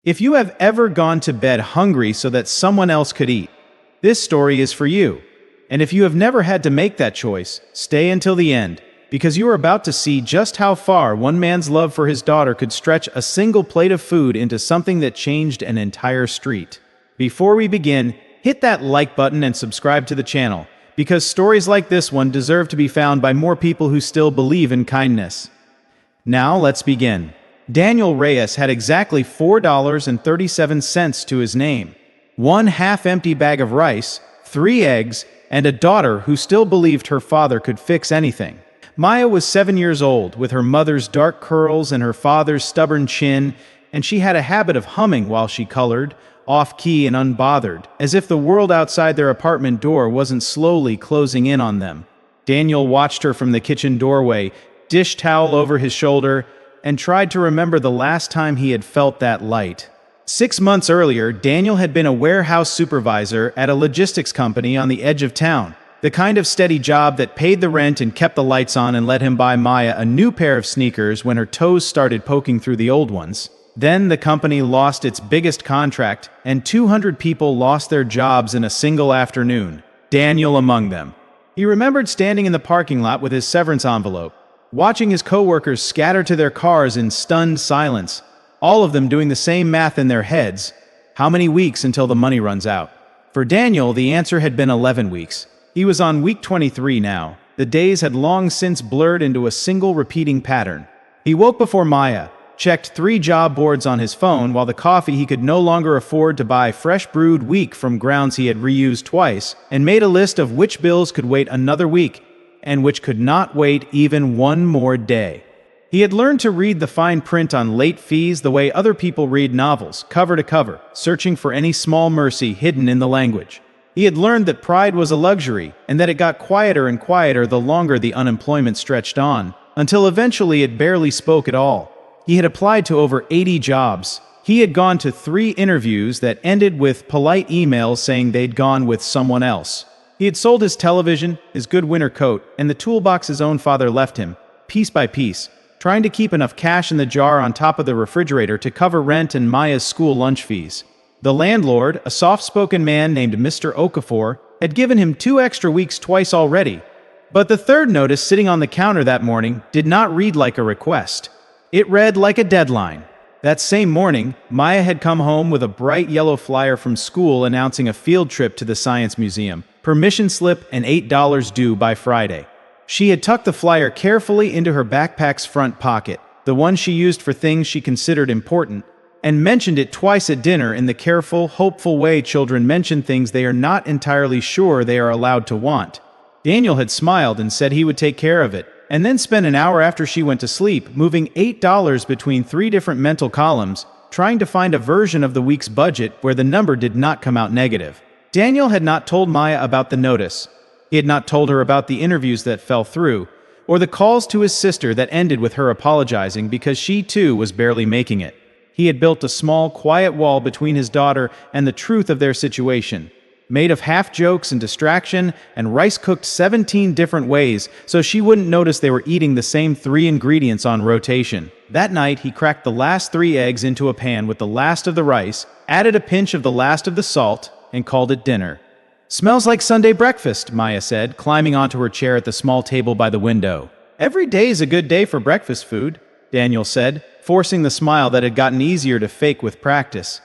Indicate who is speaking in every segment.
Speaker 1: If you have ever gone to bed hungry so that someone else could eat, this story is for you. And if you have never had to make that choice, stay until the end, because you are about to see just how far one man's love for his daughter could stretch a single plate of food into something that changed an entire street. Before we begin, hit that like button and subscribe to the channel, because stories like this one deserve to be found by more people who still believe in kindness. Now let's begin. Daniel Reyes had exactly $4.37 to his name, one half-empty bag of rice, 3 eggs, and a daughter who still believed her father could fix anything. Maya was 7 years old, with her mother's dark curls and her father's stubborn chin, and she had a habit of humming while she colored, off-key and unbothered, as if the world outside their apartment door wasn't slowly closing in on them. Daniel watched her from the kitchen doorway, dish towel over his shoulder, and tried to remember the last time he had felt that light. 6 months earlier, Daniel had been a warehouse supervisor at a logistics company on the edge of town, the kind of steady job that paid the rent and kept the lights on and let him buy Maya a new pair of sneakers when her toes started poking through the old ones. Then the company lost its biggest contract, and 200 people lost their jobs in a single afternoon, Daniel among them. He remembered standing in the parking lot with his severance envelope, watching his coworkers scatter to their cars in stunned silence, all of them doing the same math in their heads. How many weeks until the money runs out? For Daniel, the answer had been 11 weeks. He was on week 23 now. The days had long since blurred into a single repeating pattern. He woke before Maya, checked 3 job boards on his phone while the coffee he could no longer afford to buy fresh brewed weak from grounds he had reused twice, and made a list of which bills could wait another week and which could not wait even one more day. He had learned to read the fine print on late fees the way other people read novels, cover to cover, searching for any small mercy hidden in the language. He had learned that pride was a luxury, and that it got quieter and quieter the longer the unemployment stretched on, until eventually it barely spoke at all. He had applied to over 80 jobs. He had gone to 3 interviews that ended with polite emails saying they'd gone with someone else. He had sold his television, his good winter coat, and the toolbox his own father left him, piece by piece, trying to keep enough cash in the jar on top of the refrigerator to cover rent and Maya's school lunch fees. The landlord, a soft-spoken man named Mr. Okafor, had given him 2 extra weeks twice already. But the third notice sitting on the counter that morning did not read like a request. It read like a deadline. That same morning, Maya had come home with a bright yellow flyer from school announcing a field trip to the Science Museum, permission slip and $8 due by Friday. She had tucked the flyer carefully into her backpack's front pocket, the one she used for things she considered important, and mentioned it twice at dinner in the careful, hopeful way children mention things they are not entirely sure they are allowed to want. Daniel had smiled and said he would take care of it, and then spent an hour after she went to sleep moving $8 between 3 different mental columns, trying to find a version of the week's budget where the number did not come out negative. Daniel had not told Maya about the notice. He had not told her about the interviews that fell through, or the calls to his sister that ended with her apologizing because she too was barely making it. He had built a small, quiet wall between his daughter and the truth of their situation, made of half-jokes and distraction, and rice cooked 17 different ways so she wouldn't notice they were eating the same 3 ingredients on rotation. That night, he cracked the last 3 eggs into a pan with the last of the rice, added a pinch of the last of the salt, and called it dinner. "Smells like Sunday breakfast," Maya said, climbing onto her chair at the small table by the window. "Every day's a good day for breakfast food," Daniel said, forcing the smile that had gotten easier to fake with practice.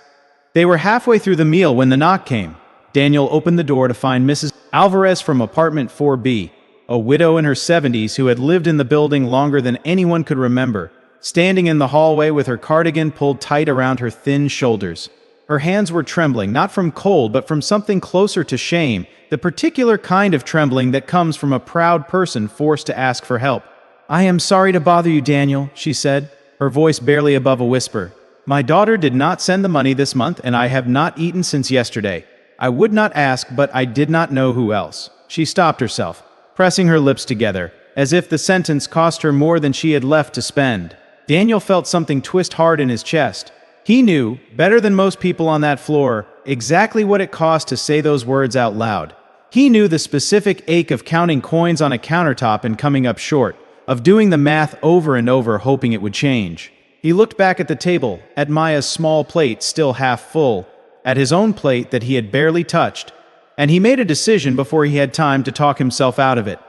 Speaker 1: They were halfway through the meal when the knock came. Daniel opened the door to find Mrs. Alvarez from apartment 4B, a widow in her 70s who had lived in the building longer than anyone could remember, standing in the hallway with her cardigan pulled tight around her thin shoulders. Her hands were trembling, not from cold, but from something closer to shame, the particular kind of trembling that comes from a proud person forced to ask for help. "I am sorry to bother you, Daniel," she said, her voice barely above a whisper. "My daughter did not send the money this month, and I have not eaten since yesterday. I would not ask, but I did not know who else." She stopped herself, pressing her lips together, as if the sentence cost her more than she had left to spend. Daniel felt something twist hard in his chest. He knew, better than most people on that floor, exactly what it cost to say those words out loud. He knew the specific ache of counting coins on a countertop and coming up short, of doing the math over and over hoping it would change. He looked back at the table, at Maya's small plate still half full, at his own plate that he had barely touched, and he made a decision before he had time to talk himself out of it.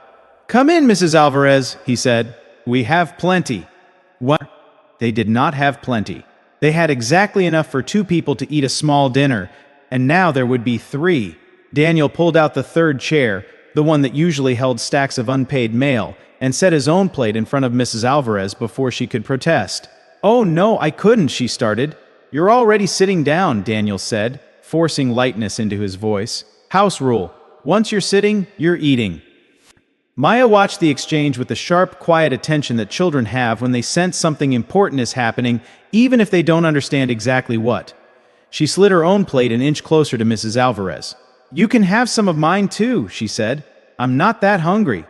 Speaker 1: "Come in, Mrs. Alvarez," he said. "We have plenty." What? They did not have plenty. They had exactly enough for 2 people to eat a small dinner, and now there would be 3. Daniel pulled out the third chair, the one that usually held stacks of unpaid mail, and set his own plate in front of Mrs. Alvarez before she could protest. "Oh no, I couldn't," she started. "You're already sitting down," Daniel said, forcing lightness into his voice. "House rule. Once you're sitting, you're eating." Maya watched the exchange with the sharp, quiet attention that children have when they sense something important is happening, even if they don't understand exactly what. She slid her own plate an inch closer to Mrs. Alvarez. "You can have some of mine too," she said. "I'm not that hungry."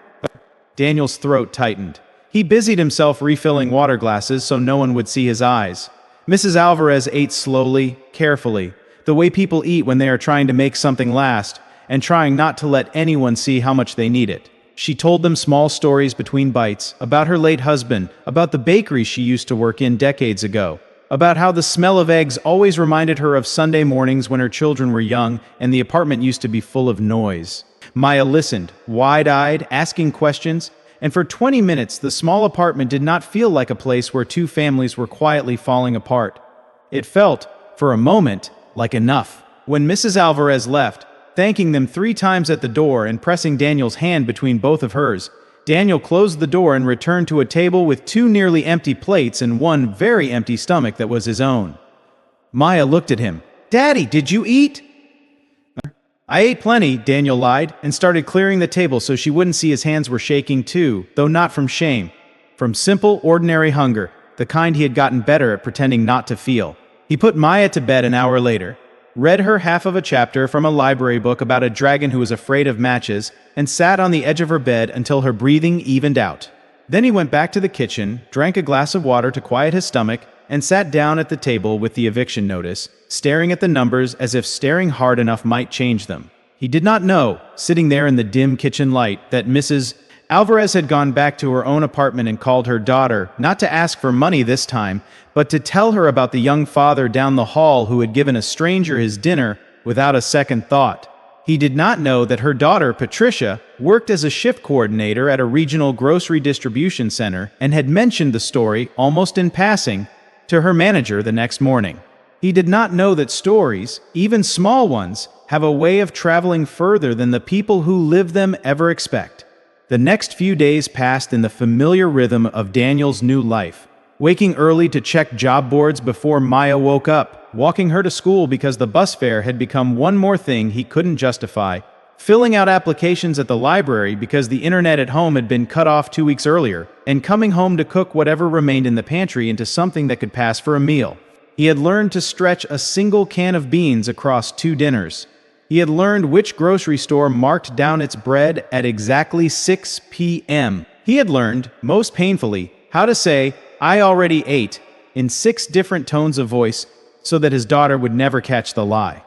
Speaker 1: Daniel's throat tightened. He busied himself refilling water glasses so no one would see his eyes. Mrs. Alvarez ate slowly, carefully, the way people eat when they are trying to make something last, and trying not to let anyone see how much they need it. She told them small stories between bites, about her late husband, about the bakery she used to work in decades ago, about how the smell of eggs always reminded her of Sunday mornings when her children were young and the apartment used to be full of noise. Maya listened, wide-eyed, asking questions, and for 20 minutes the small apartment did not feel like a place where 2 families were quietly falling apart. It felt, for a moment, like enough. When Mrs. Alvarez left, thanking them 3 times at the door and pressing Daniel's hand between both of hers, Daniel closed the door and returned to a table with 2 nearly empty plates and 1 very empty stomach that was his own. Maya looked at him. "Daddy, did you eat?" "I ate plenty," Daniel lied, and started clearing the table so she wouldn't see his hands were shaking too, though not from shame. From simple, ordinary hunger, the kind he had gotten better at pretending not to feel. He put Maya to bed an hour later, read her half of a chapter from a library book about a dragon who was afraid of matches, and sat on the edge of her bed until her breathing evened out. Then he went back to the kitchen, drank a glass of water to quiet his stomach, and sat down at the table with the eviction notice, staring at the numbers as if staring hard enough might change them. He did not know, sitting there in the dim kitchen light, that Mrs. Alvarez had gone back to her own apartment and called her daughter, not to ask for money this time, but to tell her about the young father down the hall who had given a stranger his dinner without a second thought. He did not know that her daughter, Patricia, worked as a shift coordinator at a regional grocery distribution center and had mentioned the story, almost in passing, to her manager the next morning. He did not know that stories, even small ones, have a way of traveling further than the people who live them ever expect. The next few days passed in the familiar rhythm of Daniel's new life. Waking early to check job boards before Maya woke up, walking her to school because the bus fare had become one more thing he couldn't justify, filling out applications at the library because the internet at home had been cut off 2 weeks earlier, and coming home to cook whatever remained in the pantry into something that could pass for a meal. He had learned to stretch a single can of beans across 2 dinners. He had learned which grocery store marked down its bread at exactly 6 p.m. He had learned, most painfully, how to say, "I already ate," in 6 different tones of voice, so that his daughter would never catch the lie.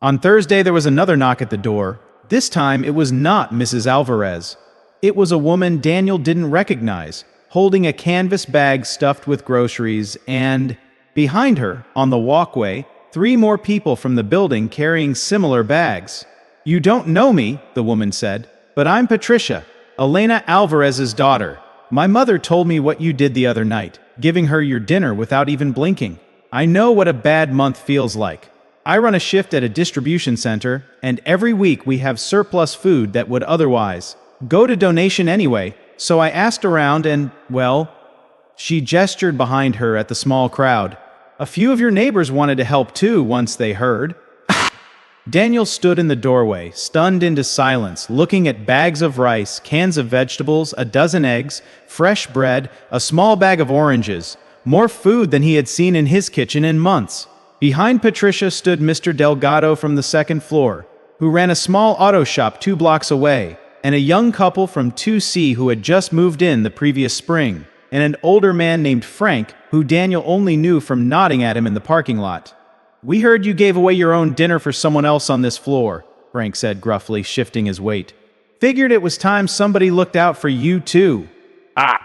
Speaker 1: On Thursday there was another knock at the door. This time it was not Mrs. Alvarez. It was a woman Daniel didn't recognize, holding a canvas bag stuffed with groceries, and behind her, on the walkway, 3 more people from the building carrying similar bags. "You don't know me," the woman said, "but I'm Patricia, Elena Alvarez's daughter. My mother told me what you did the other night, giving her your dinner without even blinking. I know what a bad month feels like. I run a shift at a distribution center, and every week we have surplus food that would otherwise go to donation anyway, so I asked around and, well," she gestured behind her at the small crowd, "a few of your neighbors wanted to help too once they heard." Daniel stood in the doorway, stunned into silence, looking at bags of rice, cans of vegetables, a dozen eggs, fresh bread, a small bag of oranges, more food than he had seen in his kitchen in months. Behind Patricia stood Mr. Delgado from the 2nd floor, who ran a small auto shop 2 blocks away, and a young couple from 2C who had just moved in the previous spring, and an older man named Frank, who Daniel only knew from nodding at him in the parking lot. "We heard you gave away your own dinner for someone else on this floor," Frank said gruffly, shifting his weight. "Figured it was time somebody looked out for you too." "Ah!"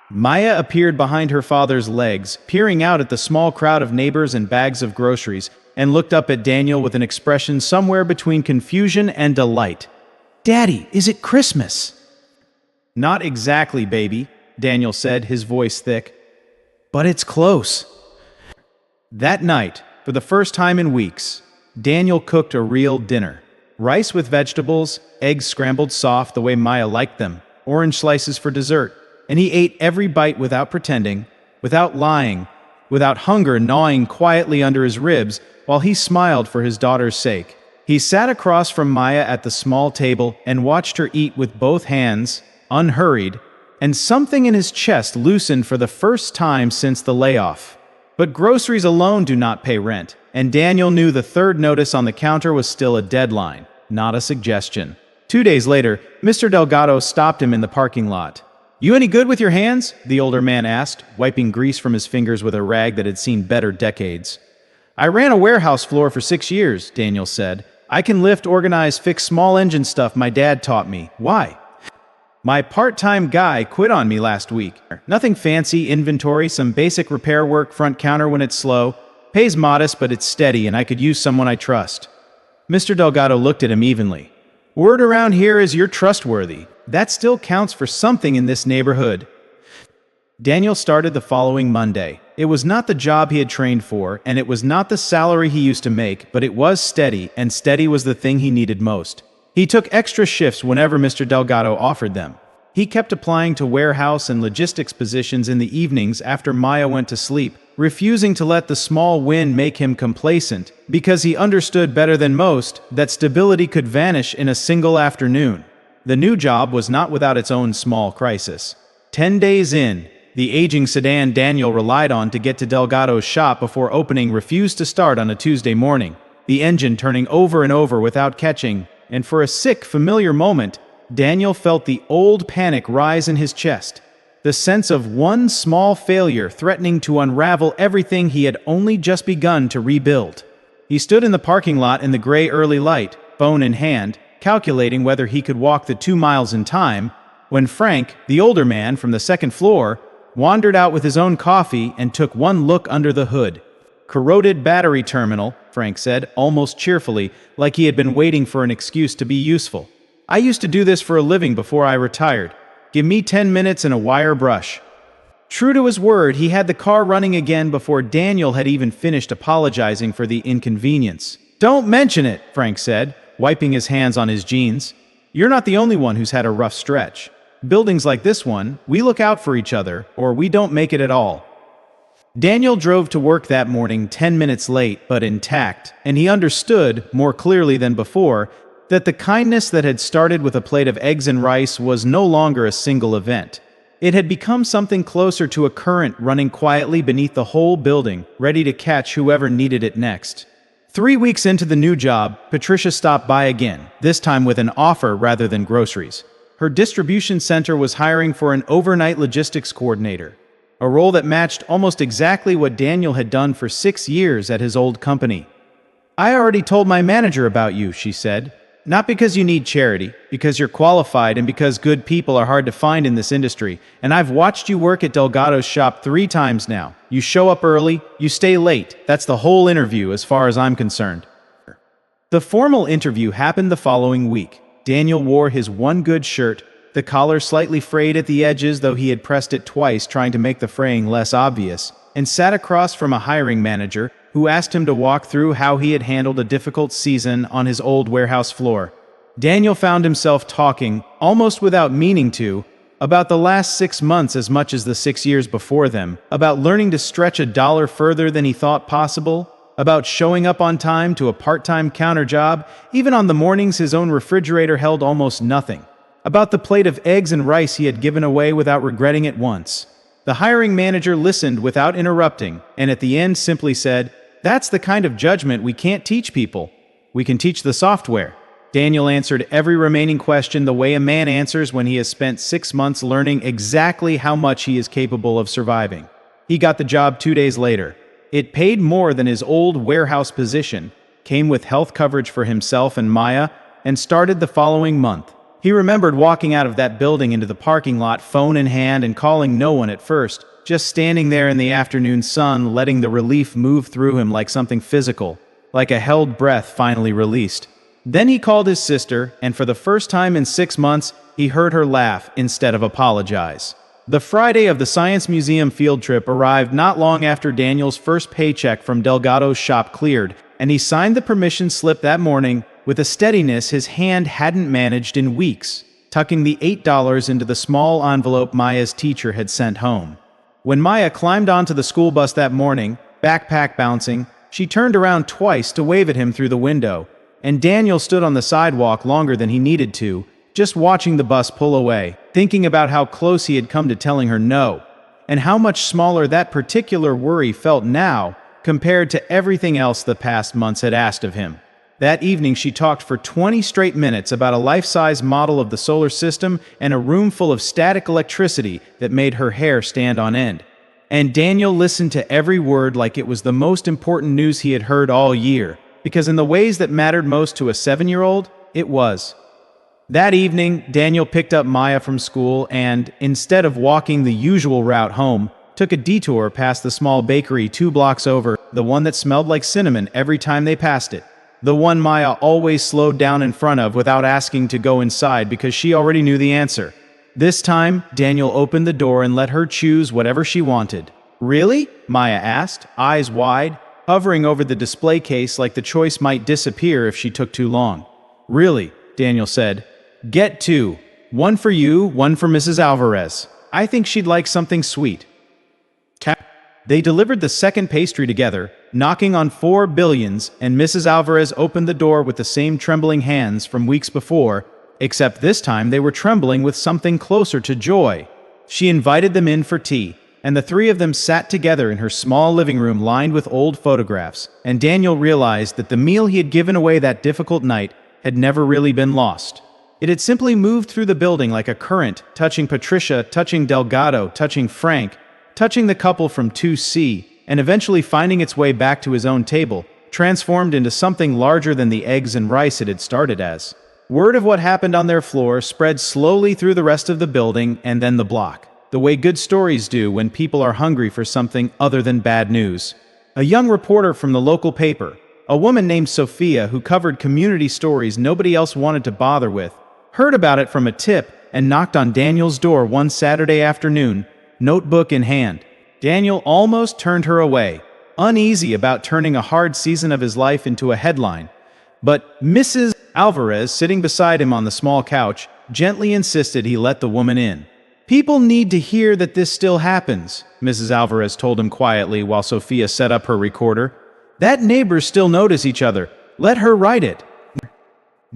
Speaker 1: Maya appeared behind her father's legs, peering out at the small crowd of neighbors and bags of groceries, and looked up at Daniel with an expression somewhere between confusion and delight. "Daddy, is it Christmas?" "Not exactly, baby," Daniel said, his voice thick. "But it's close." That night, for the first time in weeks, Daniel cooked a real dinner. Rice with vegetables, eggs scrambled soft the way Maya liked them, orange slices for dessert, and he ate every bite without pretending, without lying, without hunger gnawing quietly under his ribs while he smiled for his daughter's sake. He sat across from Maya at the small table and watched her eat with both hands, unhurried, and something in his chest loosened for the first time since the layoff. But groceries alone do not pay rent, and Daniel knew the third notice on the counter was still a deadline, not a suggestion. 2 days later, Mr. Delgado stopped him in the parking lot. "You any good with your hands?" the older man asked, wiping grease from his fingers with a rag that had seen better decades. "I ran a warehouse floor for 6 years," Daniel said. "I can lift, organize, fix small engine stuff my dad taught me. Why?" "My part-time guy quit on me last week. Nothing fancy, inventory, some basic repair work, front counter when it's slow. Pays modest, but it's steady, and I could use someone I trust." Mr. Delgado looked at him evenly. "Word around here is you're trustworthy. That still counts for something in this neighborhood." Daniel started the following Monday. It was not the job he had trained for, and it was not the salary he used to make, but it was steady, and steady was the thing he needed most. He took extra shifts whenever Mr. Delgado offered them. He kept applying to warehouse and logistics positions in the evenings after Maya went to sleep, refusing to let the small win make him complacent, because he understood better than most that stability could vanish in a single afternoon. The new job was not without its own small crisis. 10 days in, the aging sedan Daniel relied on to get to Delgado's shop before opening refused to start on a Tuesday morning, the engine turning over and over without catching, and for a sick, familiar moment, Daniel felt the old panic rise in his chest, the sense of one small failure threatening to unravel everything he had only just begun to rebuild. He stood in the parking lot in the gray early light, phone in hand, calculating whether he could walk the 2 miles in time, when Frank, the older man from the second floor, wandered out with his own coffee and took one look under the hood. "Corroded battery terminal," Frank said, almost cheerfully, like he had been waiting for an excuse to be useful. "I used to do this for a living before I retired. Give me 10 minutes and a wire brush." True to his word, he had the car running again before Daniel had even finished apologizing for the inconvenience. "Don't mention it," Frank said, wiping his hands on his jeans. "You're not the only one who's had a rough stretch. Buildings like this one, we look out for each other, or we don't make it at all." Daniel drove to work that morning 10 minutes late, but intact, and he understood, more clearly than before, that the kindness that had started with a plate of eggs and rice was no longer a single event. It had become something closer to a current running quietly beneath the whole building, ready to catch whoever needed it next. 3 weeks into the new job, Patricia stopped by again, this time with an offer rather than groceries. Her distribution center was hiring for an overnight logistics coordinator, a role that matched almost exactly what Daniel had done for 6 years at his old company. "I already told my manager about you," she said. "Not because you need charity, because you're qualified and because good people are hard to find in this industry, and I've watched you work at Delgado's shop 3 times now. You show up early, you stay late. That's the whole interview as far as I'm concerned." The formal interview happened the following week. Daniel wore his one good shirt, the collar slightly frayed at the edges though he had pressed it twice trying to make the fraying less obvious, and sat across from a hiring manager who asked him to walk through how he had handled a difficult season on his old warehouse floor. Daniel found himself talking, almost without meaning to, about the last 6 months as much as the 6 years before them, about learning to stretch a dollar further than he thought possible, about showing up on time to a part-time counter job, even on the mornings his own refrigerator held almost nothing, about the plate of eggs and rice he had given away without regretting it once. The hiring manager listened without interrupting, and at the end simply said, "That's the kind of judgment we can't teach people. We can teach the software." Daniel answered every remaining question the way a man answers when he has spent 6 months learning exactly how much he is capable of surviving. He got the job 2 days later. It paid more than his old warehouse position, came with health coverage for himself and Maya, and started the following month. He remembered walking out of that building into the parking lot, phone in hand, and calling no one at first, just standing there in the afternoon sun, letting the relief move through him like something physical, like a held breath finally released. Then he called his sister, and for the first time in 6 months, he heard her laugh instead of apologize. The Friday of the Science Museum field trip arrived not long after Daniel's first paycheck from Delgado's shop cleared, and he signed the permission slip that morning with a steadiness his hand hadn't managed in weeks, tucking the $8 into the small envelope Maya's teacher had sent home. When Maya climbed onto the school bus that morning, backpack bouncing, she turned around twice to wave at him through the window, and Daniel stood on the sidewalk longer than he needed to, just watching the bus pull away, thinking about how close he had come to telling her no, and how much smaller that particular worry felt now compared to everything else the past months had asked of him. That evening she talked for 20 straight minutes about a life-size model of the solar system and a room full of static electricity that made her hair stand on end. And Daniel listened to every word like it was the most important news he had heard all year, because in the ways that mattered most to a 7-year-old, it was. That evening, Daniel picked up Maya from school and, instead of walking the usual route home, took a detour past the small bakery 2 blocks over, the one that smelled like cinnamon every time they passed it. The one Maya always slowed down in front of without asking to go inside because she already knew the answer. This time, Daniel opened the door and let her choose whatever she wanted. "Really?" Maya asked, eyes wide, hovering over the display case like the choice might disappear if she took too long. "Really," Daniel said. "Get 2. One for you, one for Mrs. Alvarez. I think she'd like something sweet." They delivered the second pastry together, knocking on 4 billions, and Mrs. Alvarez opened the door with the same trembling hands from weeks before, except this time they were trembling with something closer to joy. She invited them in for tea, and the 3 of them sat together in her small living room lined with old photographs, and Daniel realized that the meal he had given away that difficult night had never really been lost. It had simply moved through the building like a current, touching Patricia, touching Delgado, touching Frank, touching the couple from 2C, and eventually finding its way back to his own table, transformed into something larger than the eggs and rice it had started as. Word of what happened on their floor spread slowly through the rest of the building and then the block, the way good stories do when people are hungry for something other than bad news. A young reporter from the local paper, a woman named Sophia who covered community stories nobody else wanted to bother with, heard about it from a tip and knocked on Daniel's door one Saturday afternoon, notebook in hand. Daniel almost turned her away, uneasy about turning a hard season of his life into a headline. But Mrs. Alvarez, sitting beside him on the small couch, gently insisted he let the woman in. "People need to hear that this still happens," Mrs. Alvarez told him quietly while Sophia set up her recorder. "That neighbors still notice each other. Let her write it."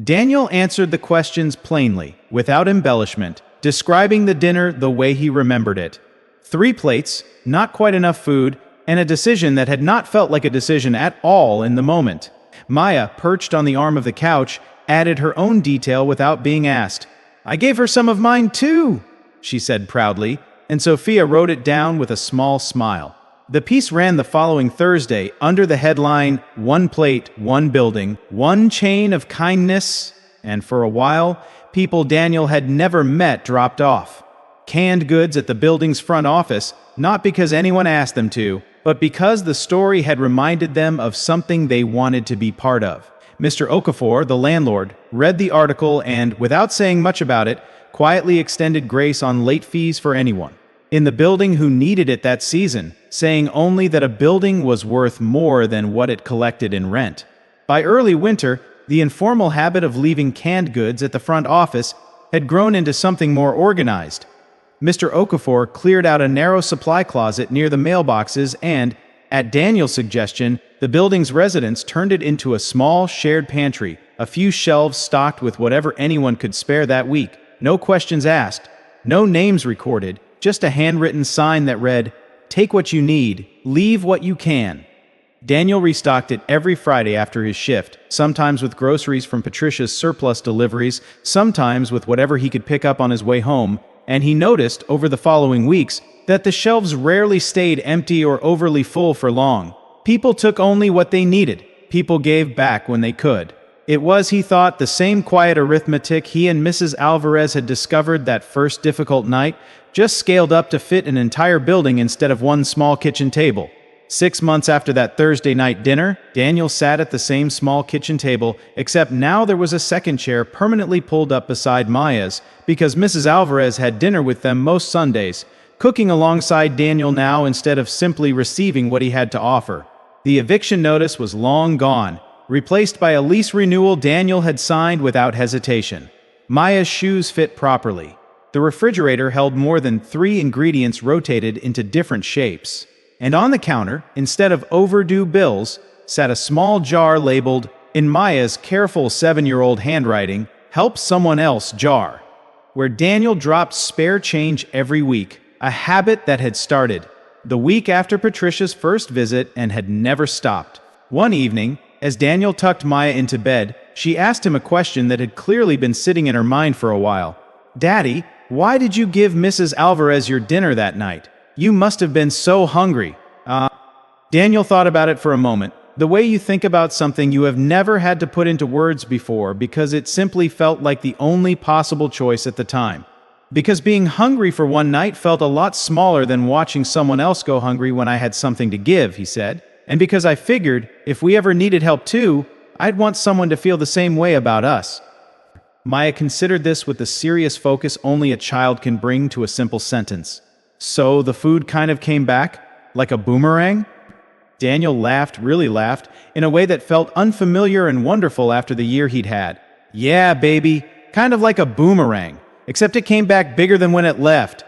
Speaker 1: Daniel answered the questions plainly, without embellishment, describing the dinner the way he remembered it. 3 plates, not quite enough food, and a decision that had not felt like a decision at all in the moment. Maya, perched on the arm of the couch, added her own detail without being asked. "I gave her some of mine too," she said proudly, and Sophia wrote it down with a small smile. The piece ran the following Thursday under the headline, "One plate, one building, one chain of kindness," and for a while, people Daniel had never met dropped off. Canned goods at the building's front office, not because anyone asked them to, but because the story had reminded them of something they wanted to be part of. Mr. Okafor, the landlord, read the article and, without saying much about it, quietly extended grace on late fees for anyone in the building who needed it that season, saying only that a building was worth more than what it collected in rent. By early winter, the informal habit of leaving canned goods at the front office had grown into something more organized. Mr. Okafor cleared out a narrow supply closet near the mailboxes and, at Daniel's suggestion, the building's residents turned it into a small shared pantry, a few shelves stocked with whatever anyone could spare that week. No questions asked, no names recorded, just a handwritten sign that read, "Take what you need, leave what you can." Daniel restocked it every Friday after his shift, sometimes with groceries from Patricia's surplus deliveries, sometimes with whatever he could pick up on his way home, and he noticed, over the following weeks, that the shelves rarely stayed empty or overly full for long. People took only what they needed. People gave back when they could. It was, he thought, the same quiet arithmetic he and Mrs. Alvarez had discovered that first difficult night, just scaled up to fit an entire building instead of one small kitchen table. 6 months after that Thursday night dinner, Daniel sat at the same small kitchen table, except now there was a second chair permanently pulled up beside Maya's, because Mrs. Alvarez had dinner with them most Sundays, cooking alongside Daniel now instead of simply receiving what he had to offer. The eviction notice was long gone, replaced by a lease renewal Daniel had signed without hesitation. Maya's shoes fit properly. The refrigerator held more than 3 ingredients rotated into different shapes. And on the counter, instead of overdue bills, sat a small jar labeled, in Maya's careful 7-year-old handwriting, "Help Someone Else" jar, where Daniel dropped spare change every week, a habit that had started the week after Patricia's first visit and had never stopped. One evening, as Daniel tucked Maya into bed, she asked him a question that had clearly been sitting in her mind for a while. "Daddy, why did you give Mrs. Alvarez your dinner that night? You must have been so hungry." Daniel thought about it for a moment. The way you think about something you have never had to put into words before, because it simply felt like the only possible choice at the time. Because being hungry for one night felt a lot smaller than watching someone else go hungry when I had something to give, he said. And because I figured, if we ever needed help too, I'd want someone to feel the same way about us. Maya considered this with the serious focus only a child can bring to a simple sentence. "So the food kind of came back? Like a boomerang?" Daniel laughed, really laughed, in a way that felt unfamiliar and wonderful after the year he'd had. "Yeah, baby, kind of like a boomerang, except it came back bigger than when it left."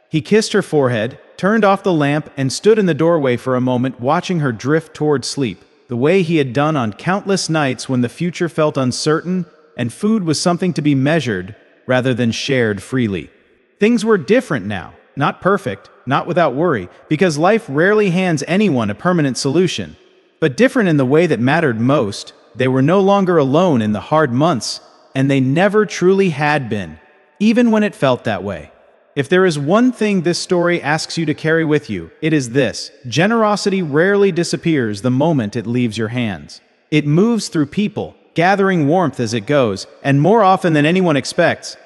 Speaker 1: He kissed her forehead, turned off the lamp, and stood in the doorway for a moment, watching her drift toward sleep, the way he had done on countless nights when the future felt uncertain and food was something to be measured rather than shared freely. Things were different now. Not perfect, not without worry, because life rarely hands anyone a permanent solution. But different in the way that mattered most. They were no longer alone in the hard months, and they never truly had been, even when it felt that way. If there is one thing this story asks you to carry with you, it is this: generosity rarely disappears the moment it leaves your hands. It moves through people, gathering warmth as it goes, and more often than anyone expects,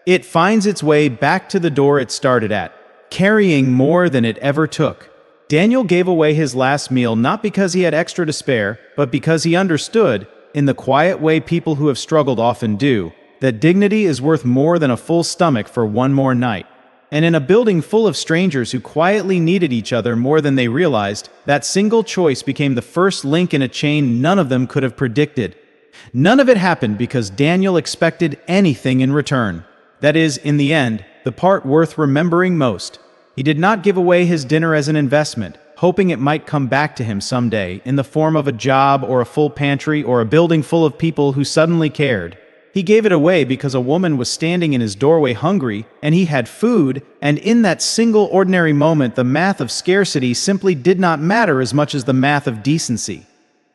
Speaker 1: it finds its way back to the door it started at, carrying more than it ever took. Daniel gave away his last meal not because he had extra to spare, but because he understood, in the quiet way people who have struggled often do, that dignity is worth more than a full stomach for one more night. And in a building full of strangers who quietly needed each other more than they realized, that single choice became the first link in a chain none of them could have predicted. None of it happened because Daniel expected anything in return. That is, in the end, the part worth remembering most. He did not give away his dinner as an investment, hoping it might come back to him someday in the form of a job or a full pantry or a building full of people who suddenly cared. He gave it away because a woman was standing in his doorway hungry, and he had food, and in that single ordinary moment the math of scarcity simply did not matter as much as the math of decency.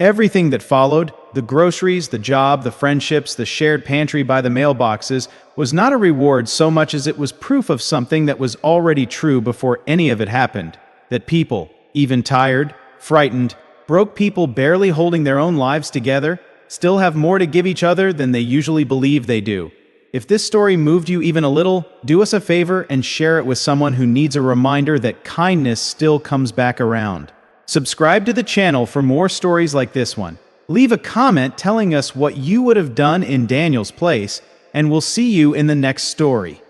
Speaker 1: Everything that followed, the groceries, the job, the friendships, the shared pantry by the mailboxes, was not a reward so much as it was proof of something that was already true before any of it happened. That people, even tired, frightened, broke people barely holding their own lives together, still have more to give each other than they usually believe they do. If this story moved you even a little, do us a favor and share it with someone who needs a reminder that kindness still comes back around. Subscribe to the channel for more stories like this one. Leave a comment telling us what you would have done in Daniel's place, and we'll see you in the next story.